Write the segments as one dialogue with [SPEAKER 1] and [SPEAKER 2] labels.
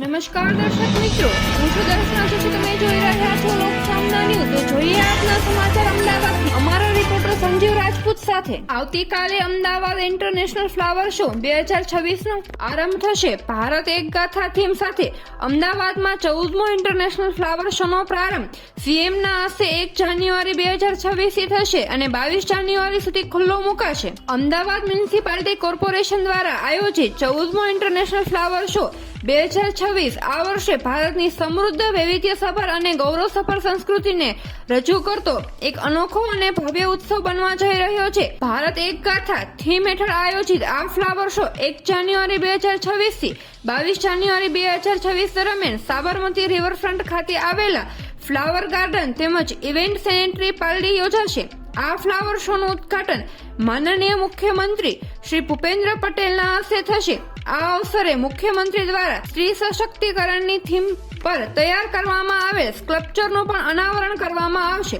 [SPEAKER 1] નમસ્કાર દર્શક મિત્રો, હું છું દર્શના જોશી. તમે જોઈ રહ્યા છો લોકસામના ન્યૂઝ. તો જોઈએ આજના સમાચાર અમદાવાદથી અમારા રિપોર્ટર સંજીવ રાજપૂત સાથે. આવતીકાલે અમદાવાદ ઇન્ટરનેશનલ ફ્લાવર શો 2026 નો આરંભ થશે. ભારત એક ગાથા થીમ સાથે અમદાવાદમાં 14મો ઇન્ટરનેશનલ ફ્લાવર શો નો પ્રારંભ સીએમના હસ્તે 1 જાન્યુઆરી 2026 થી થશે અને 22 જાન્યુઆરી સુધી ખુલ્લો મુકાશે. અમદાવાદ મ્યુનિસિપાલિટી કોર્પોરેશન દ્વારા આયોજિત 14મો ઇન્ટરનેશનલ ફ્લાવર શો 2026 આ વર્ષે ભારતની સમૃદ્ધ, વૈવિધ્યસભર અને ગૌરવસભર સંસ્કૃતિને રજૂ કરતો એક અનોખો અને ભવ્ય ઉત્સવ બનવા જઈ રહ્યો છે. ભારત એક ગાથા થીમ હેઠળ આયોજિત આ ફ્લાવર શો 1 જાન્યુઆરી 2026 થી 22 જાન્યુઆરી 2026 દરમિયાન સાબરમતી રિવરફ્રન્ટ ખાતે આવેલા ફ્લાવર ગાર્ડન તેમજ ઇવેન્ટ સેનેટરી પાલડી યોજાશે. આ ફ્લાવર શો નું ઉદ્ઘાટન માનનીય મુખ્યમંત્રી શ્રી ભૂપેન્દ્ર પટેલના હસ્તે થશે. આ અવસરે મુખ્યમંત્રી દ્વારા સ્ત્રી સશક્તિકરણની થીમ પર તૈયાર કરવામાં આવેલ સ્કલ્પચરનું પણ અનાવરણ કરવામાં આવશે.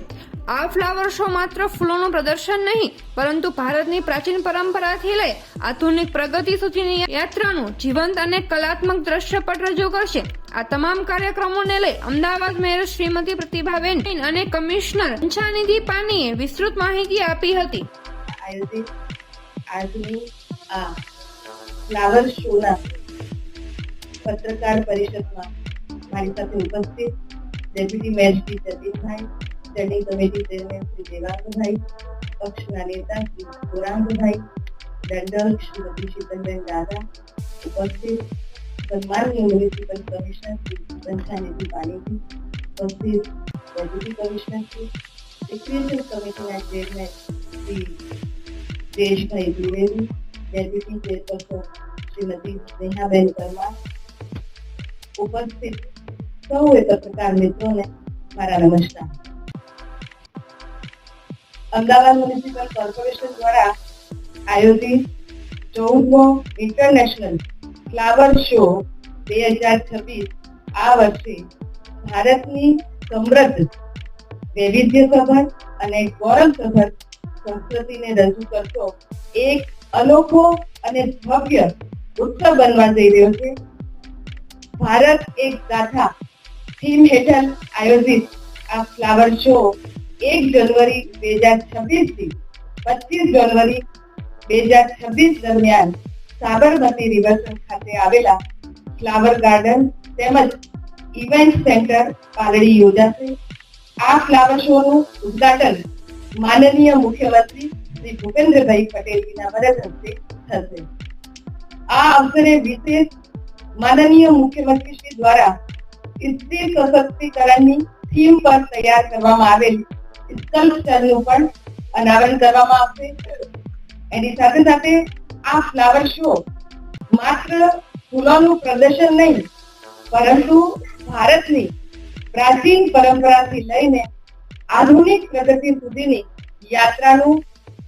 [SPEAKER 1] આ ફ્લાવર શો માત્ર ફૂલોનું પ્રદર્શન નહીં, પરંતુ ભારતની પ્રાચીન પરંપરાથી લઈ આધુનિક પ્રગતિ સુધીની યાત્રાનું જીવંત અને કલાત્મક દ્રશ્યપટ રજૂ કરશે. આ તમામ કાર્યક્રમોને લઈ અમદાવાદ મેયર શ્રીમતી પ્રતિભાબેન અને કમિશનર અંશાનિધિ પાનીએ વિસ્તૃત માહિતી આપી હતી.
[SPEAKER 2] આયોજિત આજની આ ફ્લાવર શોના પત્રકાર પરિષદમાં મારી સાથે ઉપસ્થિત deputy mayor Shri Jatinbhai, standing committee chairman Shri Devangbhai, પક્ષના નેતા શ્રી ગોરાંગભાઈ, દંડક શ્રીમતી શીતલબેન દાદા, ઉપસ્થિત સન્માનીય મ્યુનિસિપલ કમિશનર શ્રી અંશાનિધિ પાનીજી, ઉપસ્થિત ડેપ્યુટી કમિશનર શ્રી, રિક્રિએશન કમિટીના chairman Shri Deshbhai Dwivedi, deputy chairperson Shrimati Snehaben Parmar, ઉપસ્થિત સૌએ પત્રકાર મિત્રોને મારા નમસ્કાર. અમદાવાદ મ્યુનિસિપલ કોર્પોરેશન દ્વારા આયોજિત 14મો ઇન્ટરનેશનલ ફ્લાવર શો 2026 આ વર્ષે ભારતની સમૃદ્ધ, વૈવિધ્યસભર અને ગૌરવસભર સંસ્કૃતિને રજૂ કરતો એક અનોખો અને ભવ્ય ઉત્સવ બનવા જઈ રહ્યો છે. ભારત એક ગાથા થીમ હેઠળ આયોજિત આ ફ્લાવર શો 1 જાન્યુઆરી 2026 થી 25 જાન્યુઆરી 2026 દરમિયાન સાબરમતી રિવરફ્રન્ટ ખાતે આવેલા ફ્લાવર ગાર્ડન તેમજ ઇવેન્ટ સેન્ટર પાલડી યોજાશે. આ ફ્લાવર શો નું ઉદ્ઘાટન માનનીય મુખ્યમંત્રી શ્રી ભૂપેન્દ્રભાઈ પટેલના વરદ હસ્તે થશે. આ અવસરે વિશેષ માનનીય મુખ્યમંત્રી શ્રી દ્વારા સ્ત્રી સશક્તિકરણની થીમ પર તૈયાર કરવામાં આવેલ સ્કલ્પચરનું પણ અનાવરણ કરવામાં આવશે. એની સાથે સાથે આ ફ્લાવર શો માત્ર ફૂલોનું પ્રદર્શન નહીં, પરંતુ ભારતની પ્રાચીન પરંપરાથી લઈને આધુનિક પ્રગતિ સુધીની યાત્રાનું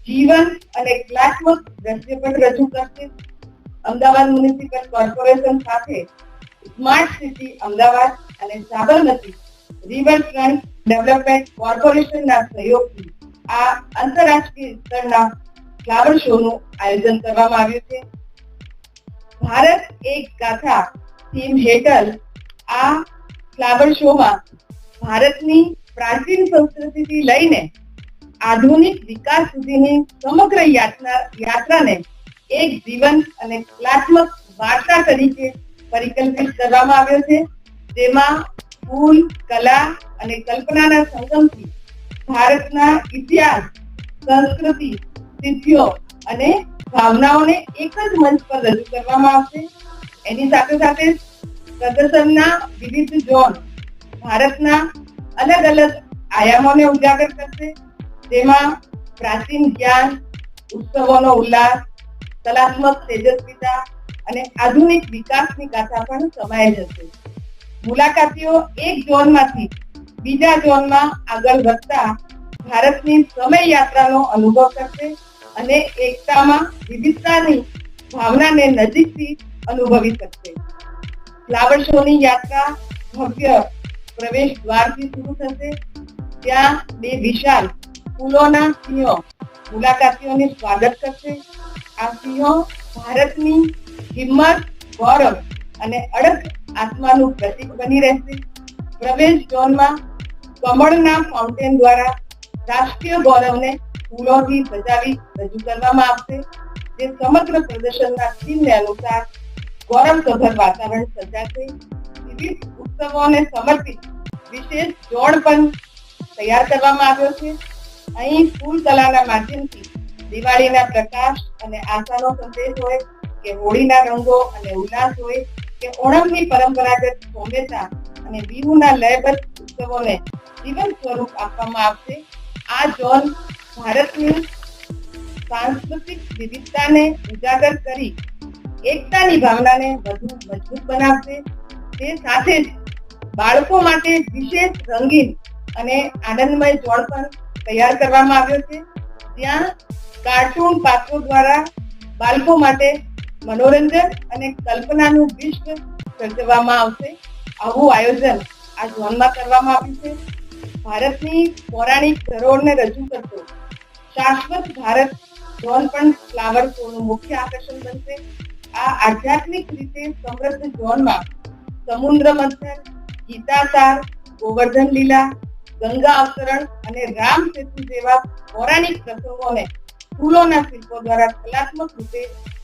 [SPEAKER 2] જીવન અને કલાત્મક દ્રશ્યપટ રજૂ કરશે. અમદાવાદ મ્યુનિસિપલ કોર્પોરેશન સાથે સ્માર્ટ સિટી અમદાવાદ અને સાબરમતી રિવરફ્રન્ટ ડેવલપમેન્ટ કોર્પોરેશનના સહયોગથી આ આંતરરાષ્ટ્રીય સ્તરના ફ્લાવર શોનું આયોજન કરવામાં આવ્યું છે. ભારત એક ગાથા થીમ હેઠળ આ ફ્લાવર શોમાં ભારતની પ્રાચીન સંસ્કૃતિથી લઈને આધુનિક વિકાસ સુધીની સમગ્ર યાત્રાને એક જીવંત અને કલાત્મક વાર્તા તરીકે પરિકલ્પિત કરવામાં આવ્યો છે, જેમાં ફૂલ, કલા અને કલ્પનાના સંગમથી ભારતના ઇતિહાસ, સંસ્કૃતિ, સિદ્ધિઓ અને ભાવનાઓને એક જ મંચ પર રજૂ કરવામાં આવશે. એની સાથે સાથે પ્રદર્શનના વિવિધ ઝોન ભારતના અલગ અલગ આયામોને ઉજાગર કરશે, જેમાં પ્રાચીન જ્ઞાન, ઉત્સવોનો ઉલ્લાસ, કલાત્મક તેજસ્વીતા અને આધુનિક વિકાસની ગાથા પણ સમાયેલ હશે. મુલાકાતીઓ એક ઝોનમાંથી બીજા ઝોનમાં આગળ વધતા ભારતની સમય યાત્રાનો અનુભવ કરશે અને એકતામાં વિવિધતાની ભાવનાને નજીકથી અનુભવી શકશે. ફ્લાવર શોની યાત્રા ભવ્ય પ્રવેશ દ્વારથી શરૂ થશે. ત્યાં 2 વિશાળ ફૂલોના સિંહો મુલાકાતીઓને સ્વાગત કરશે. આ સિંહો ભારતની હિંમત, ગૌરવ અને અડગ આત્માનું પ્રતીક બની રહેશે. પ્રવેશ ઝોનમાં કમળના ફાઉન્ટેન દ્વારા રાષ્ટ્રીય ગૌરવને ફૂલોથી સજાવી રજૂ કરવામાં આવશે, જે સમગ્ર પ્રદર્શનના થીમને અનુસાર ગૌરવસભર વાતાવરણ સર્જાશે. વિવિધ ઉત્સવોને સમર્પિત વિશેષ ઝોન પણ તૈયાર કરવામાં આવ્યો છે. અહીં ફૂલ કલાના માધ્યમથી દિવાળીના પ્રકાશ અને આશાનો સંદેશ હોય કે હોળીના રંગો અને ઉલ્લાસ હોય કે ઓણમની પરંપરાગત સોમેતા અને બિહુના લયબદ્ધ ઉત્સવોને જીવંત સ્વરૂપ આપવામાં આવશે. આ ઝોન ભારતની સાંસ્કૃતિક વિવિધતાને ઉજાગર કરી એકતાની ભાવનાને વધુ મજબૂત બનાવશે. તે સાથે જ બાળકો માટે વિશેષ રંગીન અને આનંદમય ઝોન પણ તૈયાર કરવામાં આવ્યો છે, જ્યાં કાર્ટૂન પાત્રો દ્વારા બાળકો માટે મનોરંજન અને કલ્પનાનું વિશ્વ સર્જવામાં આવશે. આવું આયોજન આ ઝોનમાં કરવામાં આવ્યું છે. ભારતની પૌરાણિક ધરોહરને રજૂ કરતો શાશ્વત ભારત ઝોન પણ ફ્લાવર શોનું મુખ્ય આકર્ષણ બનશે. આ આધ્યાત્મિક રીતે સમૃદ્ધ ઝોનમાં સમુદ્ર મંથન, ગીતાસાર, ગોવર્ધન લીલા, ગંગા અવતરણ અને રામ સેતુ જેવા પૌરાણિક પ્રસંગોને ફૂલોના શિલ્પો દ્વારા કલાત્મક રૂપે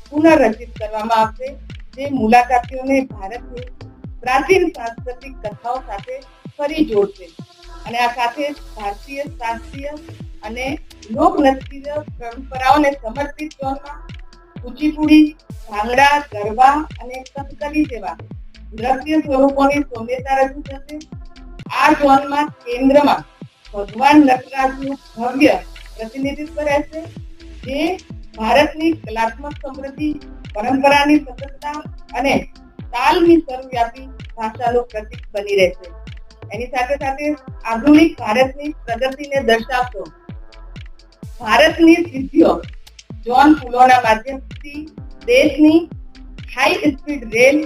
[SPEAKER 2] પુનઃરચિત કરવામાં આવશે, જે મુલાકાતીઓને ભારતની પ્રાચીન સાંસ્કૃતિક કથાઓ સાથે ફરી જોડશે. અને આ સાથે ભારતીય શાસ્ત્રીય અને લોકનૃત્ય પરંપરાઓને સમર્પિત ઝોનમાં કુચીપુડી, ભાંગડા, ગરબા અને કથકલી જેવા નૃત્ય સ્વરૂપોની સૌમ્યતા રજૂ થશે. આ ઝોનમાં કેન્દ્રમાં ભગવાન નટરાજનું ભવ્ય પ્રતિનિધિત્વ રહેશે, જે ભારતની કલાત્મક સમૃદ્ધિ, પરંપરાની સતતતા અને તાલની સર્વવ્યાપી ભાષાનું પ્રતીક બની રહેશે. એની સાથે સાથે આધુનિક ભારતની પ્રગતિને દર્શાવતો ભારતની સિદ્ધિઓ ઝોન ફૂલોના માધ્યમથી દેશની હાઈ સ્પીડ રેલ,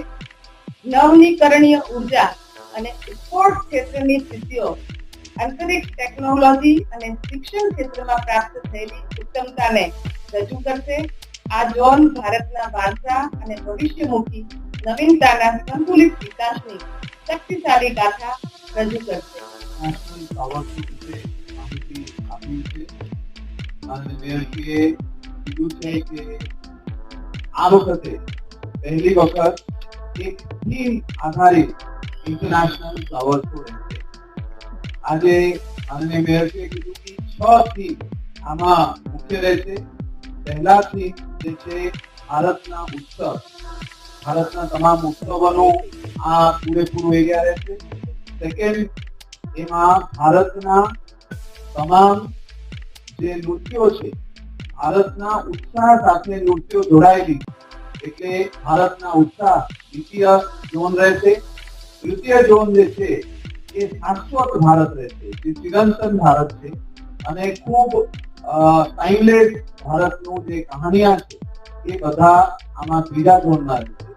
[SPEAKER 2] નવનીકરણીય ઉર્જા અને સ્પોર્ટ્સ ક્ષેત્રની સિદ્ધિઓ, અંતરિક્ષ ટેકનોલોજી અને શિક્ષણ ક્ષેત્રમાં પ્રાપ્ત થયેલી ઉત્તમતાને રજૂ કરશે. આ ઝોન ભારતના વારસા અને ભવિષ્યમુખી નવીનતાના સંતુલિત વિકાસની શક્તિશાળી ગાથા રજૂ કરશે.
[SPEAKER 3] આ વખતે પહેલી વખત એક થીમ આધારિત ઇન્ટરનેશનલ ફ્લાવર શો રહેશે. આજે માનનીય મેયરશ્રીએ કીધું કે 6 થીમ આમાં મુખ્ય રહેશે. પહેલા થીમ જે છે ભારતના ઉત્સવ, ભારતના તમામ ઉત્સવોનો આ પૂરેપૂરો એરિયા રહેશે. સેકન્ડ, એમાં ભારતના તમામ જે નૃત્યો છે, ભારતના ઉત્સાહ સાથે નૃત્યો જોડાયેલી, એટલે ભારતના ઉત્સાહ દ્વિતીય ઝોન રહેશે. તૃતીય ઝોન જે છે એ શાશ્વત ભારત રહેશે, જે ચિરંતન ભારત છે અને ખૂબ ટાઈમલેસ ભારતનું જે કહાનિયા છે એ બધા આમાં ત્રીજા ઝોનમાં રહેશે.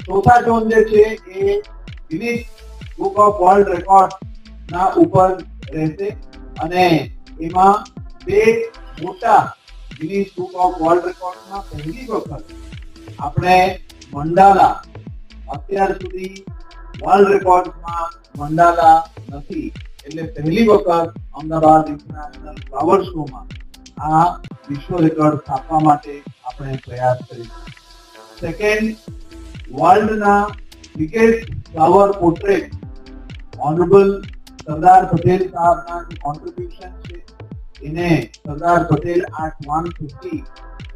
[SPEAKER 3] ચોથા ઝોન જે છે એ Guinness book of world record ના ઉપર રહેશે અને એમાં બે મોટા ગિનિસ બુક ઓફ વર્લ્ડ રેકોર્ડમાં પહેલી વખત આપણે મંડાલા, અત્યાર સુધી વર્લ્ડ રેકોર્ડમાં મંડાલા નથી, એટલે પહેલી વખત અમદાવાદ ઇન્ટરનેશનલ ફ્લાવર શોમાં આ વિશ્વ રેકોર્ડ સ્થાપવા માટે આપણે પ્રયાસ કરીશું. સેકન્ડ, વર્લ્ડના biggest flower portrait honourable Sardar Patel સાહેબના જે કોન્ટ્રીબ્યુશન છે એને સરદાર પટેલ આર્ટ 150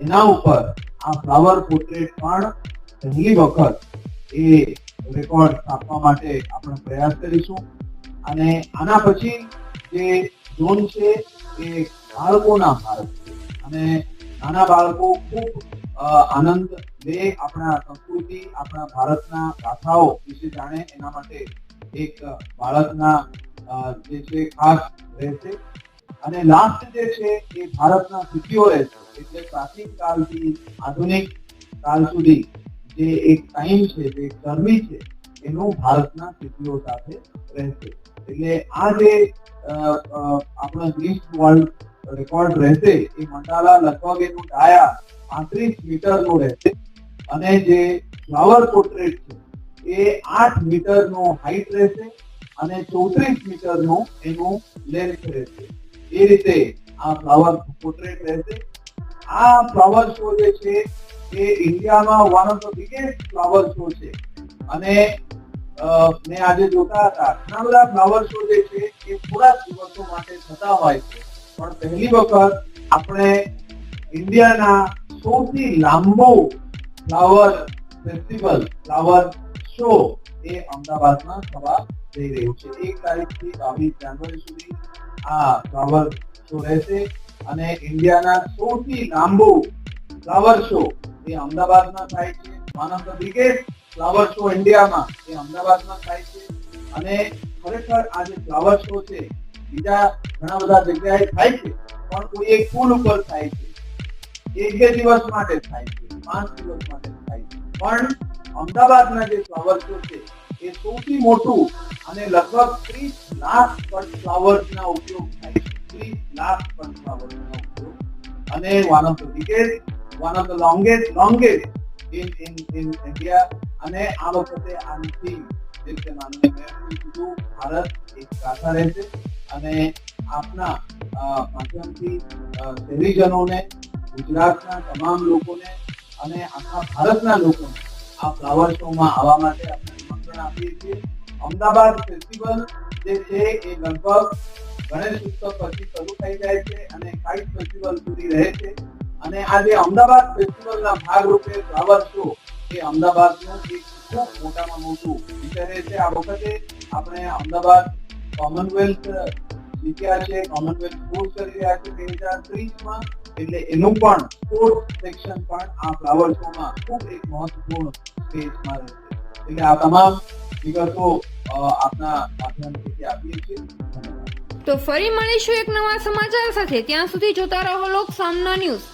[SPEAKER 3] એના ઉપર આ ફ્લાવર પોર્ટ્રેટ પણ પહેલી વખત એ રેકોર્ડ સ્થાપવા માટે આપણે પ્રયાસ કરીશું. અને આના પછી જે ઝોન છે એ બાળકોના ભારત છે અને નાના બાળકો ખૂબ આનંદ લે, આપણા સંસ્કૃતિ, આપણા ભારતના ગાથાઓ વિશે જાણે, એના માટે એક બાળકના જે છે ખાસ રહેશે. અને લાસ્ટ જે છે એ ભારતના સિદ્ધિઓ રહેશે, એટલે પ્રાચીન કાળથી આધુનિક કાળ સુધી જે એક ટાઈમ છે, જે જર્ની છે, એનું ભારતના સિદ્ધિઓ સાથે રહેશે. એટલે આ જે આપણો ગિનિસ વર્લ્ડ રેકોર્ડ રહેશે એ મંડાલા લગભગ એનું ડાયા 35 મીટરનું રહેશે અને જે ફ્લાવર પોર્ટ્રેટ છે એ 8 મીટરનો હાઈટ રહેશે અને 34 મીટરનો એનું લેન્થ રહેશે. એ રીતે આ ફ્લાવર પોર્ટ્રેટ રહેશે. આ ફ્લાવર શો જે છે એ ઇન્ડિયામાં one of the biggest flower show છે. અને મેં આજે જોતા હતા ઘણા બધા ફ્લાવર શો જે છે એ થોડા દિવસો માટે થતા હોય છે, પણ પહેલી વખત આપણે ઇન્ડિયાના સૌથી લાંબો ફ્લાવર ફેસ્ટિવલ ફ્લાવર શો એ અમદાવાદમાં થવા જઈ રહ્યું છે. 1 તારીખથી 22 જાન્યુઆરી સુધી આ ફ્લાવર શો રહેશે અને ઇન્ડિયાના સૌથી લાંબો ફ્લાવર શો એ અમદાવાદમાં થાય છે. One of the biggest flower show ઇન્ડિયામાં એ અમદાવાદમાં થાય છે. અને ખરેખર આ જે ફ્લાવર શો છે બીજા ઘણા બધા જગ્યાએ થાય છે, પણ કોઈ એક પુલ ઉપર થાય છે, 1-2 દિવસ માટે થાય છે, 5 દિવસ માટે થાય છે. પણ અમદાવાદના જે ફ્લાવર શો છે એ સૌથી મોટું અને લગભગ 30 લાખ કટ ફ્લાવર્સના ઉપયોગ થાય છે. 30 લાખ કટ ફ્લાવર્સના ઉપયોગ અને one of the biggest, one of the longest in India. અને આ વખતે આની થીમ જે છે માનનીય મેયરશ્રીએ કીધું, ભારત એક ગાથા રહેશે. અને આપના માધ્યમથી શહેરીજનોને, ગુજરાતના તમામ લોકોને અને આખા ભારતના લોકોને આ ફ્લાવર શોમાં આવવા માટે આપણે નિમંત્રણ આપીએ છીએ. અમદાવાદ ફેસ્ટિવલ જે છે એ લગભગ ગણેશ ઉત્સવ પછી શરૂ થઈ જાય છે અને કાઇટ ફેસ્ટિવલ સુધી રહે છે. અને આ જે અમદાવાદ ફેસ્ટિવલના ભાગરૂપે ફ્લાવર શો એ અમદાવાદનું એક ખૂબ મોટામાં મોટું વિષય રહેશે. આ વખતે આપણે અમદાવાદ કોમનવેલ્થ જીત્યા છે, કોમનવેલ્થ સ્પોર્ટ્સ કરી રહ્યા છે 2030માં, એટલે એનું પણ સ્પોર્ટ્સ સેક્શન પણ આ ફ્લાવર શોમાં ખૂબ એક મહત્વપૂર્ણ સ્ટેજમાં રહેશે. એટલે આ તમામ વિગતો આપના માધ્યમથી આપીએ છીએ. ધન્યવાદ.
[SPEAKER 1] તો ફરી મળીશું એક નવા સમાચાર સાથે. ત્યાં સુધી જોતા રહો લોક સામના ન્યૂઝ.